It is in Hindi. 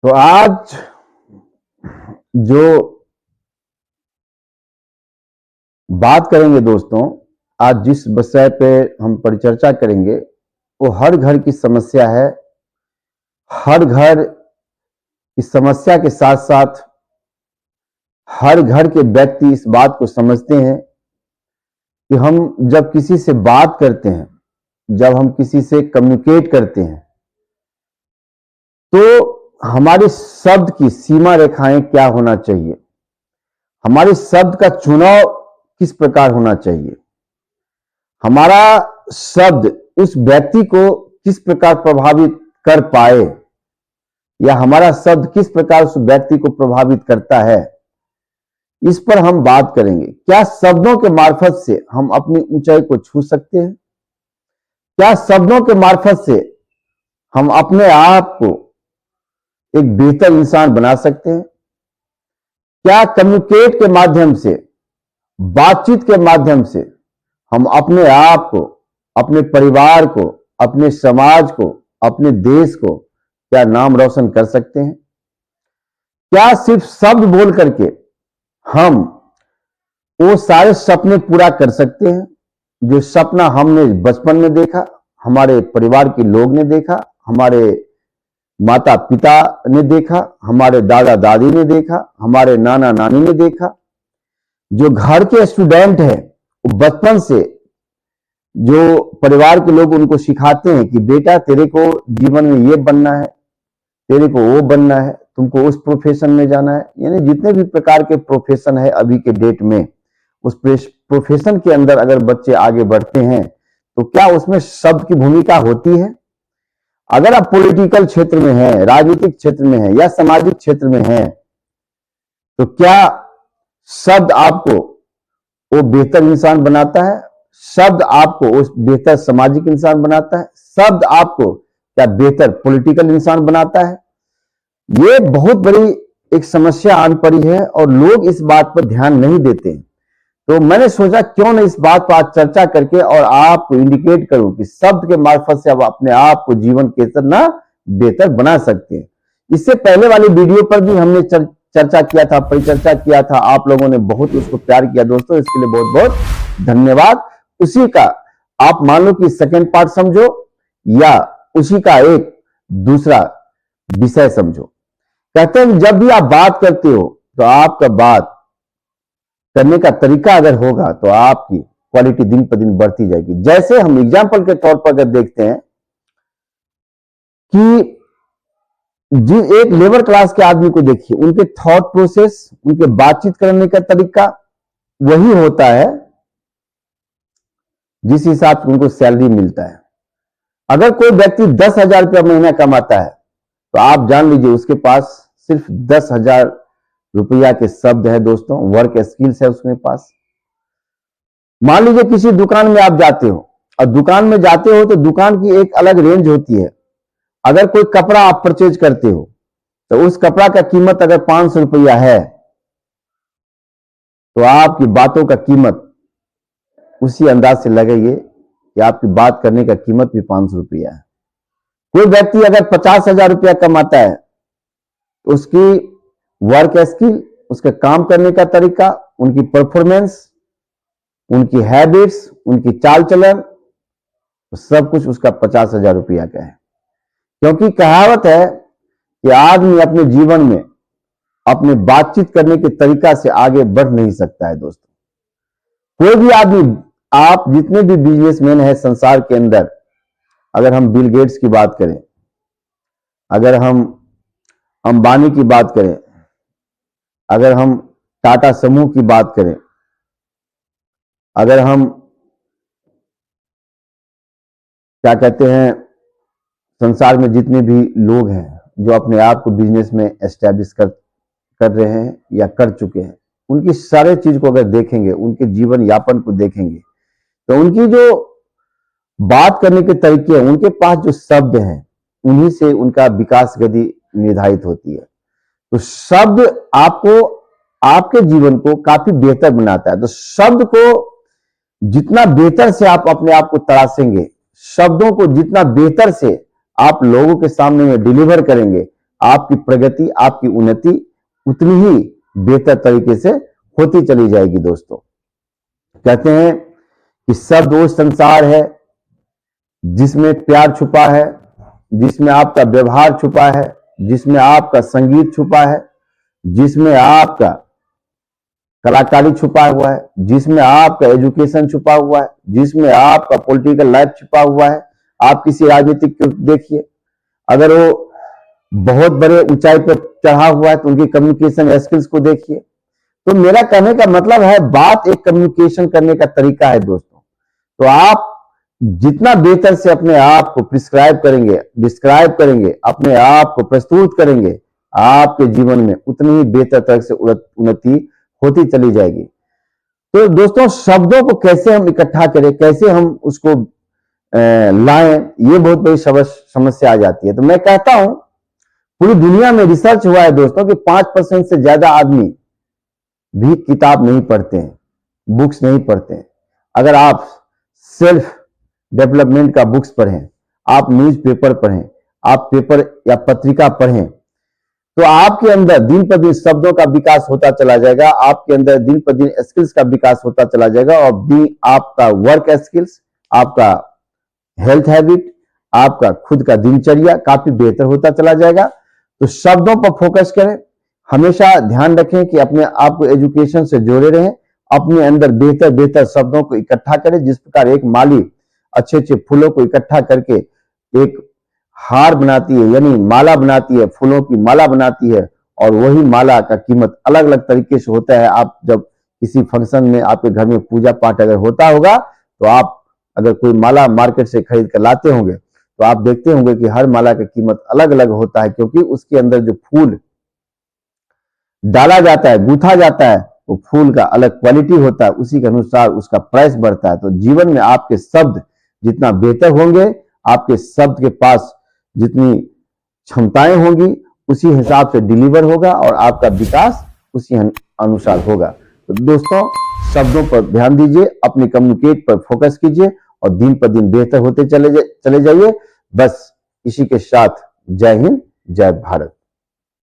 तो आज जो बात करेंगे दोस्तों, आज जिस विषय पे हम परिचर्चा करेंगे वो हर घर की समस्या है। हर घर की समस्या के साथ साथ हर घर के व्यक्ति इस बात को समझते हैं कि हम जब किसी से बात करते हैं, जब हम किसी से कम्युनिकेट करते हैं, तो हमारे शब्द की सीमा रेखाएं क्या होना चाहिए, हमारे शब्द का चुनाव किस प्रकार होना चाहिए, हमारा शब्द उस व्यक्ति को किस प्रकार प्रभावित कर पाए, या हमारा शब्द किस प्रकार उस व्यक्ति को प्रभावित करता है, इस पर हम बात करेंगे। क्या शब्दों के मार्फत से हम अपनी ऊंचाई को छू सकते हैं? क्या शब्दों के मार्फत से हम अपने आप को एक बेहतर इंसान बना सकते हैं? क्या कम्युनिकेट के माध्यम से, बातचीत के माध्यम से हम अपने आप को, अपने परिवार को, अपने समाज को, अपने देश को क्या नाम रोशन कर सकते हैं? क्या सिर्फ शब्द बोल करके हम वो सारे सपने पूरा कर सकते हैं जो सपना हमने बचपन में देखा, हमारे परिवार के लोग ने देखा, हमारे माता पिता ने देखा, हमारे दादा दादी ने देखा, हमारे नाना नानी ने देखा? जो घर के स्टूडेंट हैं वो बचपन से जो परिवार के लोग उनको सिखाते हैं कि बेटा तेरे को जीवन में ये बनना है, तेरे को वो बनना है, तुमको उस प्रोफेशन में जाना है, यानी जितने भी प्रकार के प्रोफेशन है अभी के डेट में, उस प्रोफेशन के अंदर अगर बच्चे आगे बढ़ते हैं तो क्या उसमें शब्द की भूमिका होती है? अगर आप पॉलिटिकल क्षेत्र में हैं, राजनीतिक क्षेत्र में हैं या सामाजिक क्षेत्र में हैं, तो क्या शब्द आपको वो बेहतर इंसान बनाता है? शब्द आपको उस बेहतर सामाजिक इंसान बनाता है? शब्द आपको क्या बेहतर पॉलिटिकल इंसान बनाता है? ये बहुत बड़ी एक समस्या आन पड़ी है और लोग इस बात पर ध्यान नहीं देते हैं। तो मैंने सोचा क्यों न इस बात पर आज चर्चा करके और आपको इंडिकेट करूं कि शब्द के मार्फत से आप अपने आप को जीवन के कितना बेहतर बना सकते हैं। इससे पहले वाली वीडियो पर भी हमने चर्चा किया था, परिचर्चा किया था, आप लोगों ने बहुत उसको प्यार किया दोस्तों, इसके लिए बहुत बहुत धन्यवाद। उसी का आप मान लो कि सेकेंड पार्ट समझो या उसी का एक दूसरा विषय समझो। कहते हैं जब भी आप बात करते हो तो आपका बात करने का तरीका अगर होगा तो आपकी क्वालिटी दिन पर दिन बढ़ती जाएगी। जैसे हम एग्जाम्पल के तौर पर अगर देखते हैं कि जी एक लेबर क्लास के आदमी को देखिए, उनके थॉट प्रोसेस, उनके बातचीत करने का तरीका वही होता है जिस हिसाब से उनको सैलरी मिलता है। अगर कोई व्यक्ति 10,000 रुपया महीना कमाता है तो आप जान लीजिए उसके पास सिर्फ 10,000 रुपया के शब्द है दोस्तों, वर्क स्किल्स है उसके पास। मान लीजिए किसी दुकान में आप जाते हो और दुकान में जाते हो तो दुकान की एक अलग रेंज होती है। अगर कोई कपड़ा आप परचेज करते हो तो उस कपड़ा का कीमत अगर 500 रुपया है तो आपकी बातों का कीमत उसी अंदाज से लगाइए कि आपकी बात करने का कीमत भी 500 रुपया है। कोई व्यक्ति अगर 50,000 रुपया कमाता है तो उसकी वर्क स्किल, उसके काम करने का तरीका, उनकी परफॉर्मेंस, उनकी हैबिट्स, उनकी चाल चलन, तो सब कुछ उसका 50,000 रुपया का है। क्योंकि कहावत है कि आदमी अपने जीवन में अपने बातचीत करने के तरीका से आगे बढ़ नहीं सकता है दोस्तों। कोई भी आदमी, आप जितने भी बिजनेसमैन हैं संसार के अंदर, अगर हम बिल गेट्स की बात करें, अगर हम अंबानी की बात करें, अगर हम टाटा समूह की बात करें, अगर हम क्या कहते हैं संसार में जितने भी लोग हैं जो अपने आप को बिजनेस में एस्टैब्लिश कर रहे हैं या कर चुके हैं, उनकी सारे चीज को अगर देखेंगे, उनके जीवन यापन को देखेंगे, तो उनकी जो बात करने के तरीके हैं, उनके पास जो शब्द हैं, उन्हीं से उनका विकास गति निर्धारित होती है। तो शब्द आपको, आपके जीवन को काफी बेहतर बनाता है। तो शब्द को जितना बेहतर से आप अपने आप को तराशेंगे, शब्दों को जितना बेहतर से आप लोगों के सामने में डिलीवर करेंगे, आपकी प्रगति, आपकी उन्नति उतनी ही बेहतर तरीके से होती चली जाएगी। दोस्तों, कहते हैं कि शब्द वो संसार है जिसमें प्यार छुपा है, जिसमें आपका व्यवहार छुपा है, जिसमें आपका संगीत छुपा है, जिसमें आपका कलाकारी छुपा हुआ है, जिसमें आपका एजुकेशन छुपा हुआ है, जिसमें आपका पॉलिटिकल लाइफ छुपा हुआ है। आप किसी राजनीतिक को देखिए, अगर वो बहुत बड़े ऊंचाई पर चढ़ा हुआ है तो उनकी कम्युनिकेशन स्किल्स को देखिए। तो मेरा कहने का मतलब है, बात एक कम्युनिकेशन करने का तरीका है दोस्तों। तो आप जितना बेहतर से अपने आप को प्रिस्क्राइब करेंगे, डिस्क्राइब करेंगे, अपने आप को प्रस्तुत करेंगे, आपके जीवन में उतनी ही बेहतर तरह से उन्नति होती चली जाएगी। तो दोस्तों, शब्दों को कैसे हम इकट्ठा करें, कैसे हम उसको लाएं, ये बहुत बड़ी समस्या आ जाती है। तो मैं कहता हूं, पूरी दुनिया में रिसर्च हुआ है दोस्तों कि 5% से ज्यादा आदमी भी किताब नहीं पढ़ते हैं, बुक्स नहीं पढ़ते हैं। अगर आप सेल्फ डेवलपमेंट का बुक्स पढ़ें, आप न्यूज़पेपर पढ़ें, आप पेपर या पत्रिका पढ़ें, तो आपके अंदर दिन पर दिन शब्दों का विकास होता चला जाएगा, आपके अंदर दिन पर दिन स्किल्स का विकास होता चला जाएगा, और दिन आपका वर्क स्किल्स, आपका हेल्थ हैबिट, आपका खुद का दिनचर्या काफी बेहतर होता चला जाएगा। तो शब्दों पर फोकस करें, हमेशा ध्यान रखें कि अपने आप को एजुकेशन से जोड़े रहें, अपने अंदर बेहतर बेहतर शब्दों को इकट्ठा करें। जिस प्रकार एक माली अच्छे अच्छे फूलों को इकट्ठा करके एक हार बनाती है, यानी माला बनाती है, फूलों की माला बनाती है, और वही माला का कीमत अलग अलग तरीके से होता है। आप जब किसी फंक्शन में, आपके घर में पूजा पाठ अगर होता होगा, तो आप अगर कोई माला मार्केट से खरीद कर लाते होंगे तो आप देखते होंगे कि हर माला का कीमत अलग अलग होता है, क्योंकि उसके अंदर जो फूल डाला जाता है, गूंथा जाता है, वो फूल का अलग क्वालिटी होता है, उसी के अनुसार उसका प्राइस बढ़ता है। तो जीवन में आपके शब्द जितना बेहतर होंगे, आपके शब्द के पास जितनी क्षमताएं होंगी, उसी हिसाब से डिलीवर होगा और आपका विकास उसी अनुसार होगा। तो दोस्तों, शब्दों पर ध्यान दीजिए, अपनी कम्युनिकेट पर फोकस कीजिए और दिन पर दिन बेहतर होते चले जाइए। बस इसी के साथ जय हिंद, जय भारत।